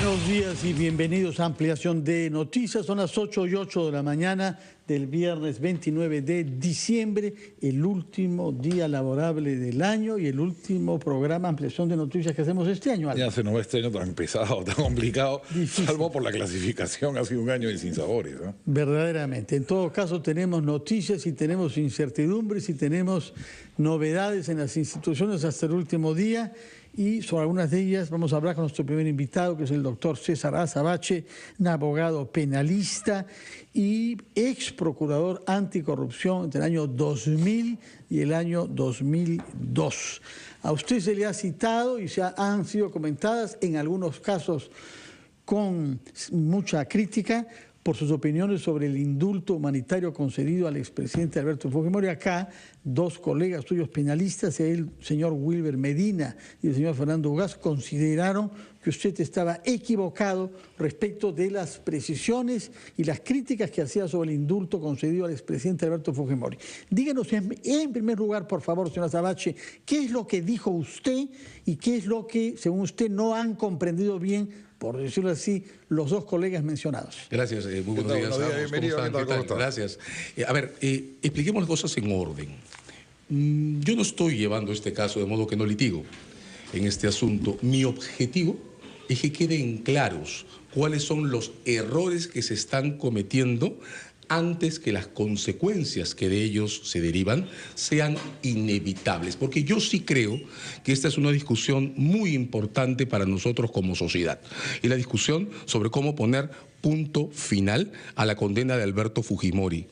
Buenos días y bienvenidos a Ampliación de Noticias. Son las 8:08 de la mañana del viernes 29 de diciembre, el último día laborable del año y el último programa Ampliación de Noticias que hacemos este año. Ya se nos va este año tan pesado, tan complicado, Difícil. Salvo por la clasificación, ha sido un año de sinsabores, ¿no? Verdaderamente. En todo caso tenemos noticias y tenemos incertidumbres y tenemos novedades en las instituciones hasta el último día. Y sobre algunas de ellas vamos a hablar con nuestro primer invitado, que es el doctor César Azabache, un abogado penalista y ex procurador anticorrupción entre el año 2000 y el año 2002. A usted se le ha citado y han sido comentadas en algunos casos con mucha crítica por sus opiniones sobre el indulto humanitario concedido al expresidente Alberto Fujimori. Acá, dos colegas suyos penalistas, el señor Wilber Medina y el señor Fernando Ugaz, consideraron que usted estaba equivocado respecto de las precisiones y las críticas que hacía sobre el indulto concedido al expresidente Alberto Fujimori. Díganos en primer lugar, por favor, señor Azabache, ¿qué es lo que dijo usted y qué es lo que, según usted, no han comprendido bien, por decirlo así, los dos colegas mencionados? Gracias, muy buenos días. Bienvenido. ¿Cómo están? Gracias. A ver, expliquemos las cosas en orden. Yo no estoy llevando este caso de modo que no litigo en este asunto. Mi objetivo es que queden claros cuáles son los errores que se están cometiendo antes que las consecuencias que de ellos se derivan sean inevitables. Porque yo sí creo que esta es una discusión muy importante para nosotros como sociedad. Y la discusión sobre cómo poner punto final a la condena de Alberto Fujimori.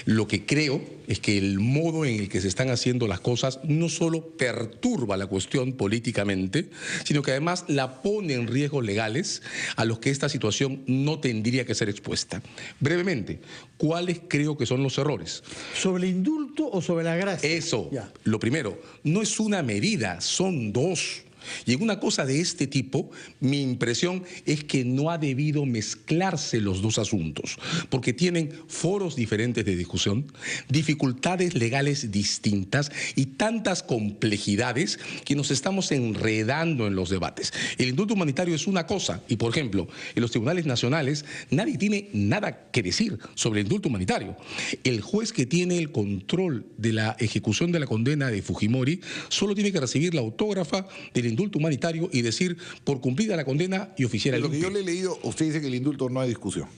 Lo que creo es que el modo en el que se están haciendo las cosas no solo perturba la cuestión políticamente, sino que además la pone en riesgos legales a los que esta situación no tendría que ser expuesta. Brevemente, ¿cuáles creo que son los errores? ¿Sobre el indulto o sobre la gracia? Eso, ya. Lo primero, no es una medida, son dos. Y en una cosa de este tipo, mi impresión es que no ha debido mezclarse los dos asuntos, porque tienen foros diferentes de discusión, dificultades legales distintas y tantas complejidades que nos estamos enredando en los debates. El indulto humanitario es una cosa, y por ejemplo, en los tribunales nacionales nadie tiene nada que decir sobre el indulto humanitario. El juez que tiene el control de la ejecución de la condena de Fujimori solo tiene que recibir la autógrafa del indulto humanitario y decir por cumplida la condena y oficiar el Lo que yo indulto. le he leído, usted dice que el indulto no hay discusión.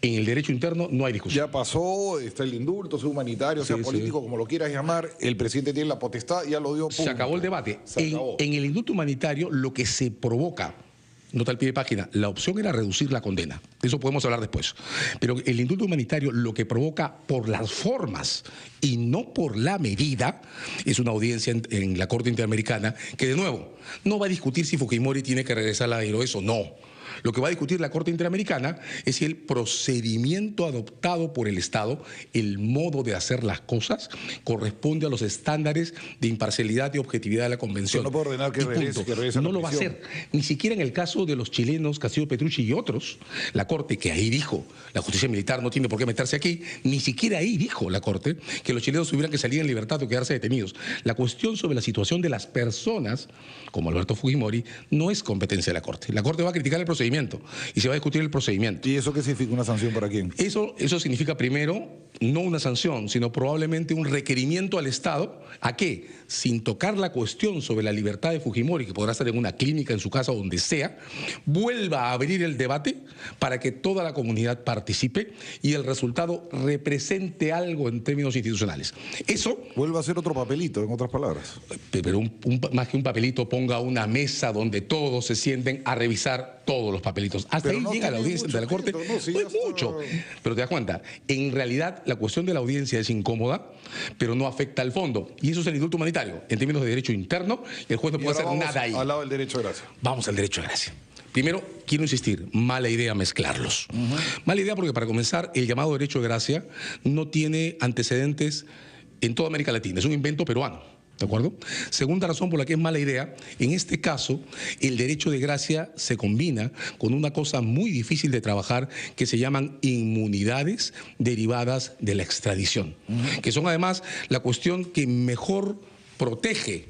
En el derecho interno no hay discusión. Ya pasó, está el indulto, sea humanitario, sea político, como lo quieras llamar, el presidente tiene la potestad, ya lo dio. Punto. Se acabó el debate. Se acabó. En el indulto humanitario lo que se provoca, nota al pie de página, la opción era reducir la condena. De eso podemos hablar después. Pero el indulto humanitario lo que provoca por las formas y no por la medida es una audiencia en la Corte Interamericana que, de nuevo, no va a discutir si Fujimori tiene que regresar a la Aeroes o no. Lo que va a discutir la Corte Interamericana es si el procedimiento adoptado por el Estado, el modo de hacer las cosas, corresponde a los estándares de imparcialidad y objetividad de la Convención. Pero no puede ordenar que regrese a la No lo va a prisión. hacer. Ni siquiera en el caso de los chilenos Castillo Petrucci y otros, la Corte, que ahí dijo, la justicia militar no tiene por qué meterse aquí, ni siquiera ahí dijo la Corte que los chilenos tuvieran que salir en libertad o quedarse detenidos. La cuestión sobre la situación de las personas, como Alberto Fujimori, no es competencia de la Corte. La Corte va a criticar el procedimiento y se va a discutir el procedimiento. ¿Y eso qué significa? ¿Una sanción para quién? Eso significa, primero, no una sanción, sino probablemente un requerimiento al Estado a que, sin tocar la cuestión sobre la libertad de Fujimori, que podrá estar en una clínica, en su casa, donde sea, vuelva a abrir el debate para que toda la comunidad participe y el resultado represente algo en términos institucionales. Eso... Vuelve a ser otro papelito, en otras palabras. Pero más que un papelito, ponga una mesa donde todos se sienten a revisar todos los papelitos. Hasta Pero ahí no llega la tiene audiencia mucho de la Corte. mérito, no, sí, No es ya está. mucho. Pero te das cuenta, en realidad la cuestión de la audiencia es incómoda, pero no afecta al fondo. Y eso es el indulto humanitario. En términos de derecho interno, el juez no Y puede ahora hacer vamos nada ahí. al lado del derecho de gracia. Vamos al derecho de gracia. Primero, quiero insistir, mala idea mezclarlos. Mala idea porque, para comenzar, el llamado derecho de gracia no tiene antecedentes en toda América Latina. Es un invento peruano. ¿De acuerdo? Segunda razón por la que es mala idea, en este caso, el derecho de gracia se combina con una cosa muy difícil de trabajar que se llaman inmunidades derivadas de la extradición, que son además la cuestión que mejor protege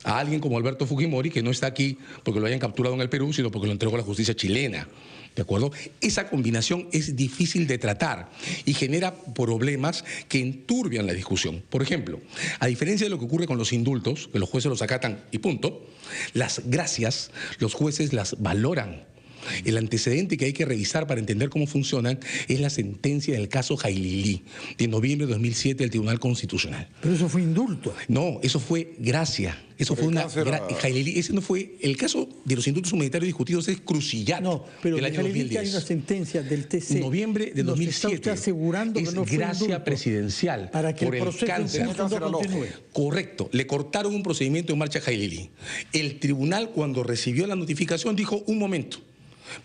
a alguien como Alberto Fujimori, que no está aquí porque lo hayan capturado en el Perú, sino porque lo entregó a la justicia chilena. ¿De acuerdo? Esa combinación es difícil de tratar y genera problemas que enturbian la discusión. Por ejemplo, a diferencia de lo que ocurre con los indultos, que los jueces los acatan y punto, las gracias los jueces las valoran. El antecedente que hay que revisar para entender cómo funcionan es la sentencia del caso Jailili, de noviembre de 2007 del Tribunal Constitucional. Pero eso fue indulto. No, eso fue gracia. Eso fue una... Jailili, ese no fue... El caso de los indultos humanitarios discutidos es Crucillato. No, pero del de año Jailili 2010. hay una sentencia del TC. Noviembre de 2007. Nos está usted asegurando que es no fue gracia indulto presidencial para que por el proceso cáncer. continúe. Correcto. Le cortaron un procedimiento en marcha a Jailili. El tribunal, cuando recibió la notificación, dijo, un momento.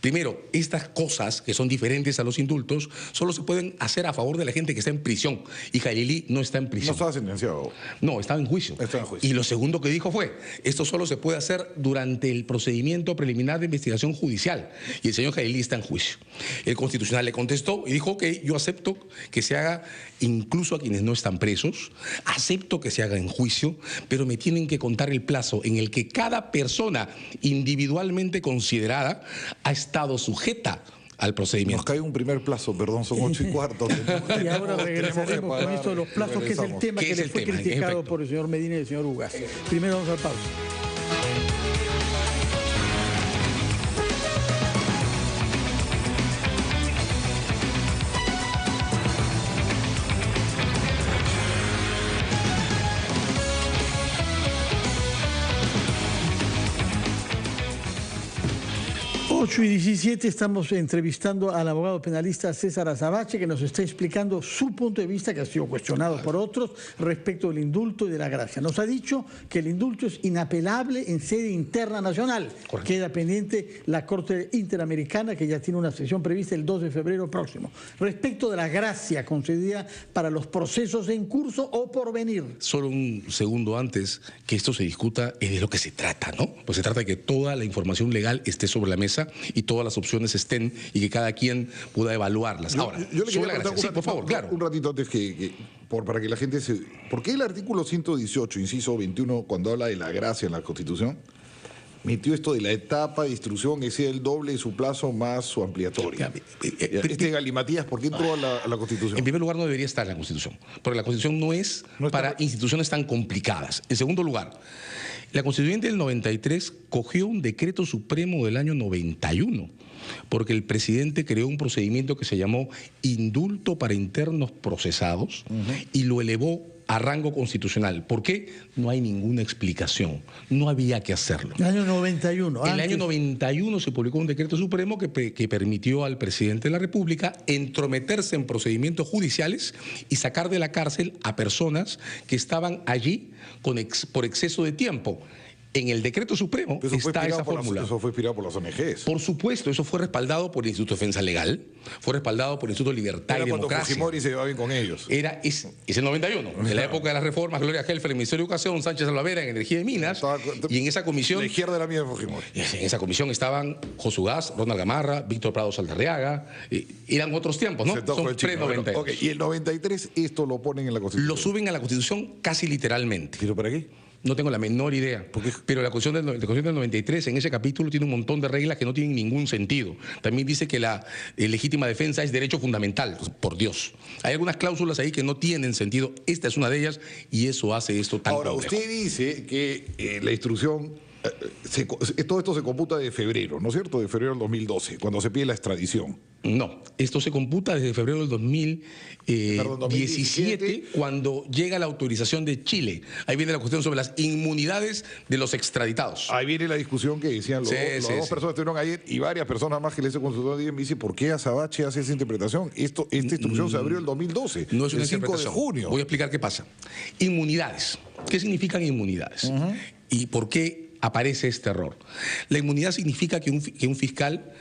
Primero, estas cosas que son diferentes a los indultos solo se pueden hacer a favor de la gente que está en prisión. Y Jailili no está en prisión. No estaba sentenciado. No, estaba en juicio. Está en juicio. Y lo segundo que dijo fue, esto solo se puede hacer durante el procedimiento preliminar de investigación judicial. Y el señor Jailili está en juicio. El Constitucional le contestó y dijo que yo acepto que se haga incluso a quienes no están presos, acepto que se haga en juicio, pero me tienen que contar el plazo en el que cada persona individualmente considerada ha estado sujeta al procedimiento. Nos cae un primer plazo, perdón, son 8:15. Y ahora regresaremos con esto de los plazos, que es el tema que le fue criticado por el señor Medina y el señor Ugaz. Primero vamos al pausa. 8:17 estamos entrevistando al abogado penalista César Azabache, que nos está explicando su punto de vista, que ha sido cuestionado por otros, respecto del indulto y de la gracia. Nos ha dicho que el indulto es inapelable en sede interna nacional. Correcto. Queda pendiente la Corte Interamericana, que ya tiene una sesión prevista el 2 de febrero próximo. Respecto de la gracia concedida para los procesos en curso o por venir. Solo un segundo antes que esto se discuta, es de lo que se trata, ¿no? Pues se trata de que toda la información legal esté sobre la mesa y todas las opciones estén y que cada quien pueda evaluarlas. Ahora, yo le quería preguntar sí, por favor, claro. Un ratito antes para que la gente se... ¿Por qué el artículo 118, inciso 21, cuando habla de la gracia en la Constitución, metió esto de la etapa de instrucción, que sea el doble de su plazo más su ampliatoria? Galimatías, ¿por qué entró a la Constitución? En primer lugar, no debería estar en la Constitución, porque la Constitución no es para instituciones tan complicadas. En segundo lugar, la Constituyente del 93 cogió un decreto supremo del año 91, porque el presidente creó un procedimiento que se llamó indulto para internos procesados y lo elevó a rango constitucional. ¿Por qué? No hay ninguna explicación. No había que hacerlo. El año 91. En el año 91 se publicó un decreto supremo que permitió al presidente de la República entrometerse en procedimientos judiciales y sacar de la cárcel a personas que estaban allí por exceso de tiempo. En el decreto supremo está esa fórmula. Eso fue inspirado por las ONGs. Por supuesto, eso fue respaldado por el Instituto de Defensa Legal, fue respaldado por el Instituto de Libertad y Democracia. Cuando Fujimori se llevaba bien con ellos. Es el 91, en la época de las reformas, Gloria Helfer en el Ministerio de Educación, Sánchez Salvadera en Energía y Minas, y en esa comisión... La izquierda era mía de Fujimori. En esa comisión estaban Josu Gas, Ronald Gamarra, Víctor Prado Saldarriaga, eran otros tiempos, ¿no? Son pre-92. Okay. Y el 93 esto lo ponen en la Constitución. Lo suben a la Constitución casi literalmente. ¿Pero para qué? No tengo la menor idea, pero la Constitución del 93 en ese capítulo tiene un montón de reglas que no tienen ningún sentido. También dice que la legítima defensa es derecho fundamental, por Dios. Hay algunas cláusulas ahí que no tienen sentido, esta es una de ellas y eso hace esto tan complejo. Ahora, usted dice que la instrucción, todo esto se computa de febrero, ¿no es cierto? De febrero del 2012, cuando se pide la extradición. No, esto se computa desde febrero del 2017, cuando llega la autorización de Chile. Ahí viene la cuestión sobre las inmunidades de los extraditados. Ahí viene la discusión que decían las dos personas que estuvieron ayer y varias personas más que le hice consultor ayer me dice, ¿por qué Azabache hace esa interpretación? Esta instrucción se abrió el 2012, no es una el 5 de junio. Voy a explicar qué pasa. Inmunidades. ¿Qué significan inmunidades? ¿Y por qué aparece este error? La inmunidad significa que un fiscal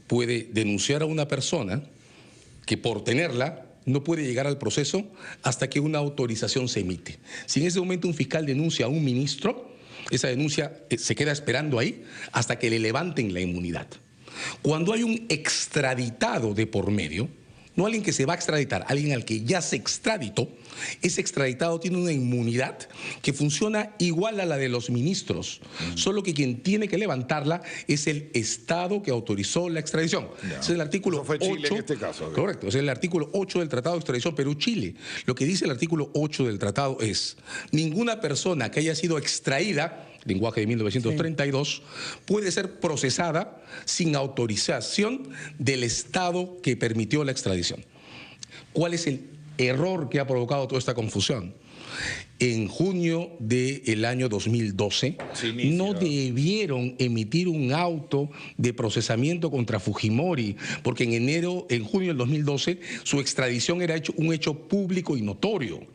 puede denunciar a una persona que por tenerla no puede llegar al proceso hasta que una autorización se emite. Si en ese momento un fiscal denuncia a un ministro, esa denuncia se queda esperando ahí hasta que le levanten la inmunidad. Cuando hay un extraditado de por medio, no alguien que se va a extraditar, alguien al que ya se extraditó, ese extraditado tiene una inmunidad que funciona igual a la de los ministros, solo que quien tiene que levantarla es el Estado que autorizó la extradición. Ese es el artículo Eso fue 8. Chile en este caso. Correcto, es el artículo 8 del Tratado de Extradición Perú-Chile. Lo que dice el artículo 8 del tratado es: ninguna persona que haya sido extraída, lenguaje de 1932, puede ser procesada sin autorización del Estado que permitió la extradición. ¿Cuál es el error que ha provocado toda esta confusión? En junio del año 2012 no debieron emitir un auto de procesamiento contra Fujimori, porque en junio del 2012 su extradición era un hecho público y notorio.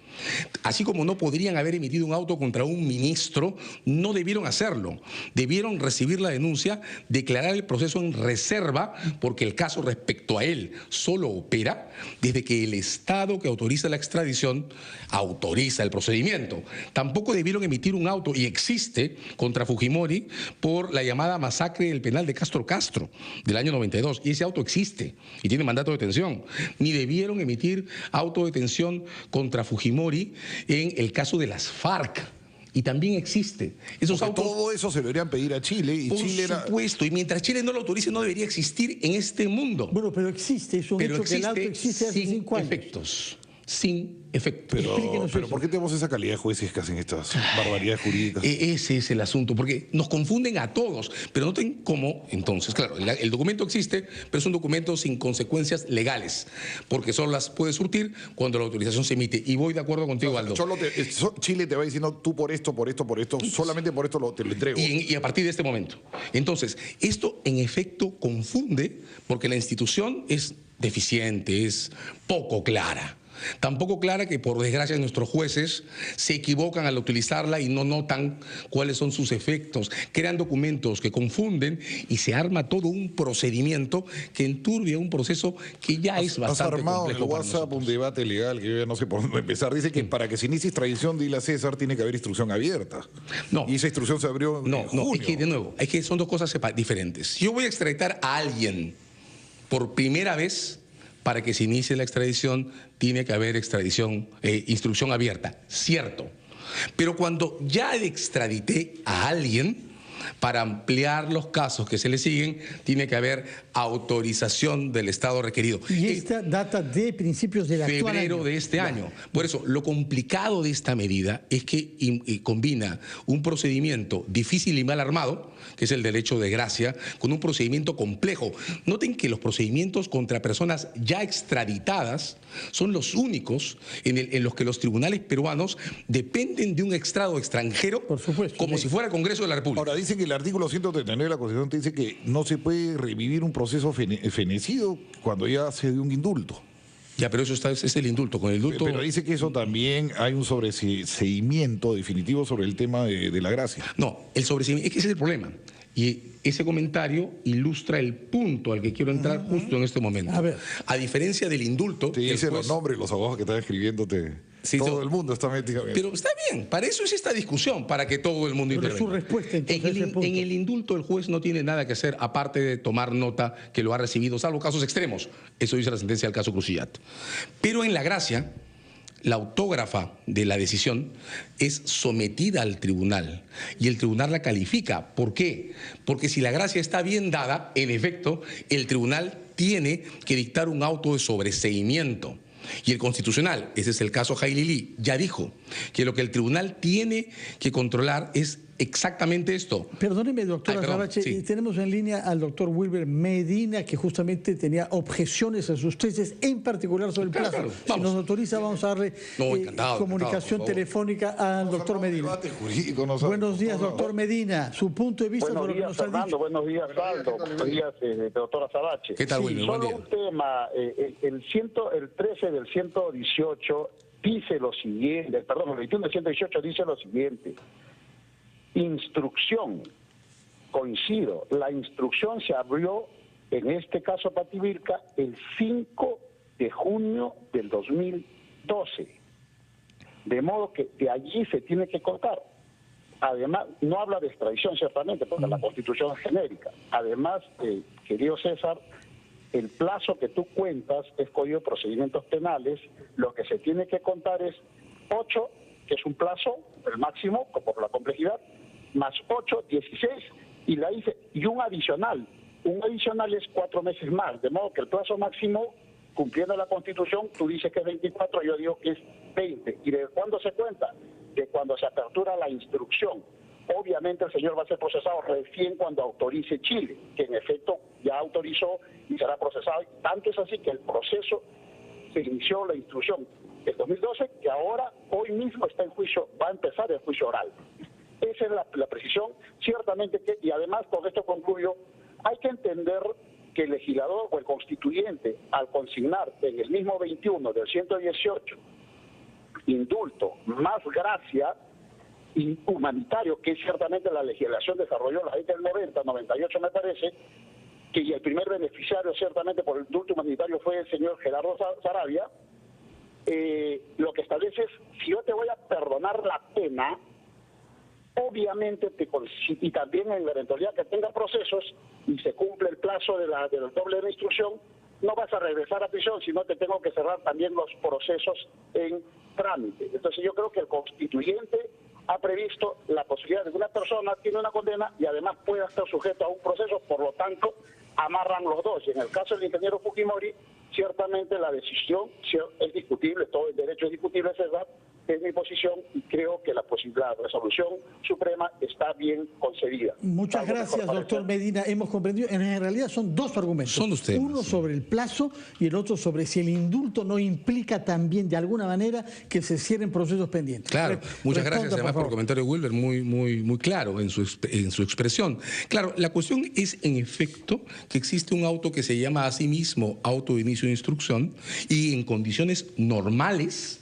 Así como no podrían haber emitido un auto contra un ministro, no debieron hacerlo. Debieron recibir la denuncia, declarar el proceso en reserva, porque el caso respecto a él solo opera desde que el Estado que autoriza la extradición autoriza el procedimiento. Tampoco debieron emitir un auto, y existe, contra Fujimori por la llamada masacre del penal de Castro Castro del año 92, y ese auto existe y tiene mandato de detención. Ni debieron emitir auto de detención contra Fujimori en el caso de las FARC, y también existe. Esos autos, todo eso se lo deberían pedir a Chile, y por Chile supuesto, y mientras Chile no lo autorice no debería existir en este mundo. Bueno, pero existe, es un hecho que el auto existe hace 5 años. Sin efectos. Pero ¿por qué tenemos esa calidad de jueces que hacen estas barbaridades jurídicas? Ese es el asunto, porque nos confunden a todos, pero noten cómo, entonces, claro, el documento existe, pero es un documento sin consecuencias legales, porque solo las puede surtir cuando la autorización se emite. Y voy de acuerdo contigo, Aldo. Chile te va diciendo, tú por esto, solamente por esto te lo entrego. Y a partir de este momento. Entonces, esto en efecto confunde, porque la institución es deficiente, es poco clara. Tan poco clara que, por desgracia, nuestros jueces se equivocan al utilizarla y no notan cuáles son sus efectos. Crean documentos que confunden y se arma todo un procedimiento que enturbia un proceso que ya es bastante complejo. Has armado en el WhatsApp un debate legal que yo ya no sé por dónde empezar. Dice que para que se inicie extradición, dile a César, tiene que haber instrucción abierta. No. Y esa instrucción se abrió en junio. No, es que de nuevo, son dos cosas diferentes. Si yo voy a extraditar a alguien por primera vez, para que se inicie la extradición, tiene que haber instrucción abierta, cierto. Pero cuando ya extradité a alguien, para ampliar los casos que se le siguen, tiene que haber autorización del Estado requerido. Y esta data de principios del actual año. Febrero de este año. Por eso, lo complicado de esta medida es que combina un procedimiento difícil y mal armado, que es el derecho de gracia, con un procedimiento complejo. Noten que los procedimientos contra personas ya extraditadas son los únicos en los que los tribunales peruanos dependen de un extrado extranjero, por supuesto, como si fuera Congreso de la República. Ahora, dicen que el artículo 139 de la Constitución te dice que no se puede revivir un proceso fenecido cuando ya se dio un indulto. Ya, pero eso es el indulto. Con el indulto... Pero dice que eso también hay un sobreseimiento definitivo sobre el tema de la gracia. No, el sobreseimiento, es que ese es el problema. Y ese comentario ilustra el punto al que quiero entrar justo en este momento. A ver. A diferencia del indulto... Te dicen los nombres, los abogados que están escribiéndote. Sí, todo el mundo está metido. Pero está bien, para eso es esta discusión, para que todo el mundo intervenga. Pero su respuesta, entonces, en el indulto el juez no tiene nada que hacer aparte de tomar nota que lo ha recibido, salvo casos extremos. Eso dice la sentencia del caso Crucillat. Pero en la gracia, la autógrafa de la decisión es sometida al tribunal y el tribunal la califica. ¿Por qué? Porque si la gracia está bien dada, en efecto, el tribunal tiene que dictar un auto de sobreseimiento. Y el Constitucional, ese es el caso Jailili, ya dijo que lo que el tribunal tiene que controlar es exactamente esto. Perdóneme, doctora Savache, sí. Tenemos en línea al doctor Wilber Medina, que justamente tenía objeciones a sus tesis, en particular sobre el plazo. Claro, si nos autoriza, vamos a darle comunicación telefónica al doctor Medina. Buenos días, doctor Medina. Su punto de vista sobre lo que nos ha dicho. Buenos días, Aldo. Buenos días, doctora Savache. ¿Qué tal, Wilber? Solo un tema. El 13 del 118 dice lo siguiente, perdón, el 21 del 118 dice lo siguiente. Instrucción, coincido, la instrucción se abrió, en este caso Pativilca, el 5 de junio del 2012, de modo que de allí se tiene que cortar. Además, no habla de extradición ciertamente, porque la Constitución es genérica. Además, querido César, el plazo que tú cuentas es Código de Procedimientos Penales, lo que se tiene que contar es 8, que es un plazo, el máximo, por la complejidad, más 8, 16, y un adicional. Un adicional es 4 meses más, de modo que el plazo máximo, cumpliendo la Constitución, tú dices que es 24, yo digo que es 20. ¿Y de cuándo se cuenta? De cuando se apertura la instrucción. Obviamente el señor va a ser procesado recién cuando autorice Chile, que en efecto ya autorizó y será procesado. Tanto es así que el proceso se inició, la instrucción en 2012, que ahora, hoy mismo está en juicio, va a empezar el juicio oral. Esa es la precisión. Ciertamente que, y además con esto concluyo, hay que entender que el legislador o el constituyente, al consignar en el mismo 21 del 118, indulto más gracia humanitario, que ciertamente la legislación desarrolló la ley del 90, 98 me parece, que y el primer beneficiario ciertamente por el indulto humanitario fue el señor Gerardo Saravia, lo que establece es, si yo te voy a perdonar la pena, obviamente, y también en la eventualidad que tenga procesos y se cumple el plazo del doble de instrucción, no vas a regresar a prisión, sino te tengo que cerrar también los procesos en trámite. Entonces yo creo que el constituyente ha previsto la posibilidad de que una persona tiene una condena y además pueda estar sujeto a un proceso, por lo tanto, amarran los dos. Y en el caso del ingeniero Fujimori, ciertamente la decisión es discutible, todo el derecho es discutible, es verdad, es mi posición y creo que la resolución suprema está bien concebida. Muchas gracias, doctor Medina. Hemos comprendido, en realidad son dos argumentos. Son ustedes. Uno sobre el plazo y el otro sobre si el indulto no implica también de alguna manera que se cierren procesos pendientes. Claro, muchas gracias además por el comentario de Wilber, muy claro en su expresión. Claro, la cuestión es en efecto que existe un auto que se llama a sí mismo auto de inicio de instrucción y en condiciones normales,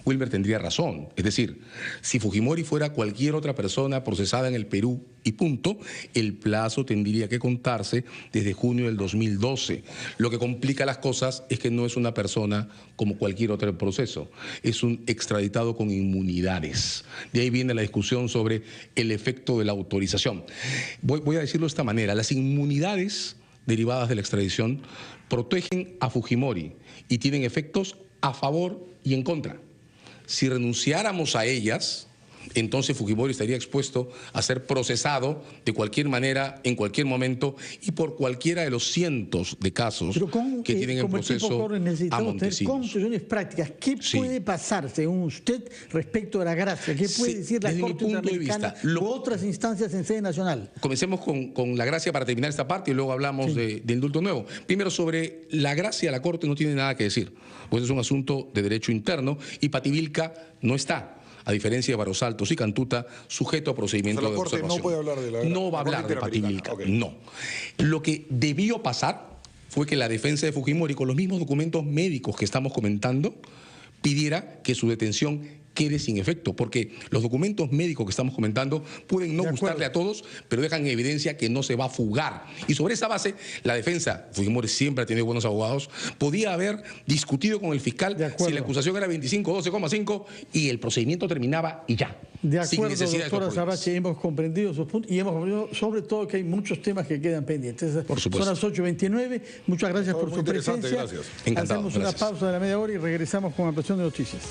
Wilber tendría razón. Es decir, si Fujimori fuera cualquier otra persona procesada en el Perú y punto, el plazo tendría que contarse desde junio del 2012. Lo que complica las cosas es que no es una persona como cualquier otro proceso, es un extraditado con inmunidades. De ahí viene la discusión sobre el efecto de la autorización. Voy a decirlo de esta manera, las inmunidades derivadas de la extradición protegen a Fujimori y tienen efectos a favor y en contra. Si renunciáramos a ellas, entonces Fujimori estaría expuesto a ser procesado de cualquier manera, en cualquier momento y por cualquiera de los cientos de casos que tienen en proceso necesitamos tener amontecidos. conclusiones prácticas. ¿Qué puede pasar, según usted, respecto a la gracia? ¿Qué puede decir la Corte Interamericana u otras instancias en sede nacional? Comencemos con la gracia para terminar esta parte y luego hablamos de indulto nuevo. Primero, sobre la gracia, la Corte no tiene nada que decir, pues es un asunto de derecho interno y Pativilca no está, a diferencia de Barros Altos y Cantuta, sujeto a procedimiento de observación. No puede hablar de la No va a hablar de Pativilca, no. Lo que debió pasar fue que la defensa de Fujimori, con los mismos documentos médicos que estamos comentando, pidiera que su detención quede sin efecto, porque los documentos médicos que estamos comentando pueden no gustarle a todos, pero dejan en evidencia que no se va a fugar. Y sobre esa base, la defensa, Fujimori siempre ha tenido buenos abogados, podía haber discutido con el fiscal si la acusación era 25-12,5 y el procedimiento terminaba y ya. De acuerdo, doctora Sarache, hemos comprendido sus puntos y hemos comprendido sobre todo que hay muchos temas que quedan pendientes. Por supuesto. Son las 8:29. Muchas gracias por su presencia. Gracias. Encantado. Hacemos una pausa de la media hora y regresamos con ampliación de noticias.